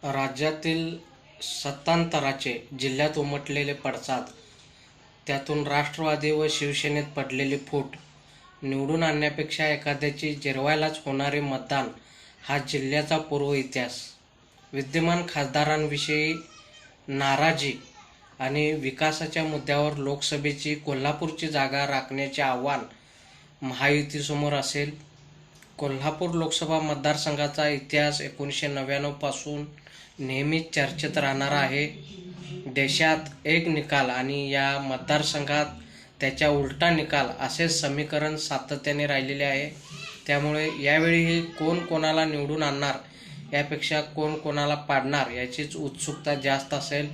राज्यातील सत्तांतराचे जिल्ह्यात उमटलेले पडसाद, त्यातून राष्ट्रवादी व शिवसेनेत पडलेली फूट, निवडून आणण्यापेक्षा एखाद्याची जिरवायलाच होणारे मतदान हा जिल्ह्याचा पूर्व इतिहास. विद्यमान खासदारांविषयी नाराजी आणि विकासाच्या मुद्द्यावर लोकसभेची कोल्हापूरची जागा राखण्याचे आव्हान महायुतीसमोर असेल. कोल्हापूर लोकसभा मतदारसंघाचा इतिहास 1999 पासून नेहमीच चर्चेत राहणारा आहे. देशात एक निकाल आणि या मतदारसंघात त्याच्या उलटा निकाल असे समीकरण सातत्याने राहिलेले आहे. त्यामुळे यावेळीही कोण कोणाला निवडून आणणार यापेक्षा कोण कोणाला पाडणार याचीच उत्सुकता जास्त असेल.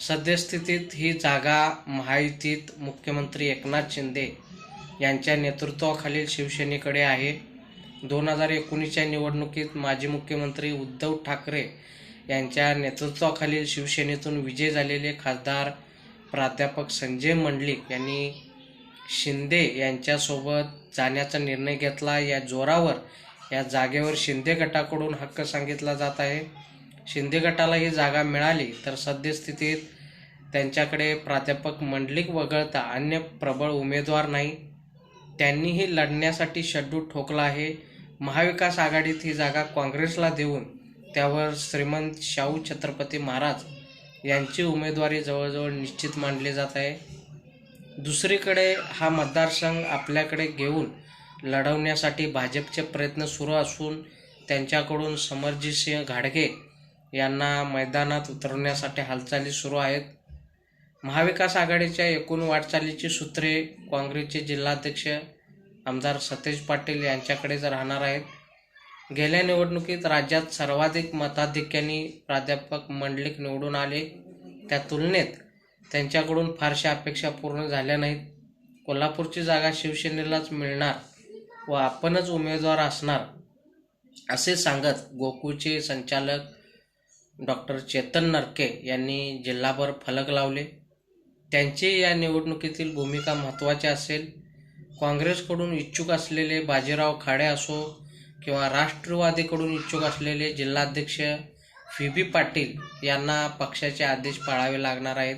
सद्यस्थितीत ही जागा महायुतीत मुख्यमंत्री एकनाथ शिंदे यांच्या नेतृत्वाखालील शिवसेनेकडे आहे. 2019च्या निवडणुकीत माजी मुख्यमंत्री उद्धव ठाकरे यांच्या नेतृत्वाखालील शिवसेनेतून विजयी झालेले खासदार प्राध्यापक संजय मंडलिक यांनी शिंदे यांच्यासोबत जाण्याचा निर्णय घेतला. या जोरावर या जागेवर शिंदे गटाकडून हक्क सांगितला जात आहे. शिंदे गटाला ही जागा मिळाली तर सद्यस्थितीत त्यांच्याकडे प्राध्यापक मंडलिक वगळता अन्य प्रबळ उमेदवार नाही. त्यांनीही लढण्यासाठी शड्डू ठोकला आहे. महाविकास आघाडीत ही जागा काँग्रेसला देऊन त्यावर श्रीमंत शाहू छत्रपती महाराज यांची उमेदवारी जवळजवळ निश्चित मानली जात आहे. दुसरीकडे हा मतदारसंघ आपल्याकडे घेऊन लढवण्यासाठी भाजपचे प्रयत्न सुरू असून त्यांच्याकडून समरजितसिंह घाडगे यांना मैदानात उतरवण्यासाठी हालचाली सुरू आहेत. महाविकास आघाडीच्या एकूण वाटचालीची सूत्रे काँग्रेसचे जिल्हाध्यक्ष आमदार सतेज पाटील यांच्याकडेच राहणार आहेत. गेल्या निवडणुकीत राज्यात सर्वाधिक मताधिक्याने प्राध्यापक मंडलिक निवडून आले. त्या तुलनेत त्यांच्याकडून फारशा अपेक्षा पूर्ण झाल्या नाहीत. कोल्हापूरची जागा शिवसेनेलाच मिळणार व आपणच उमेदवार असणार असे सांगत गोकुळचे संचालक डॉक्टर चेतन नरके यांनी जिल्हाभर फलक लावले. त्यांची या निवडणुकीतील भूमिका महत्त्वाची असेल. काँग्रेसकडून इच्छुक असलेले बाजीराव खाडे असो किंवा राष्ट्रवादीकडून इच्छुक असलेले जिल्हाध्यक्ष FB पाटील यांना पक्षाचे आदेश पाळावे लागणार आहेत.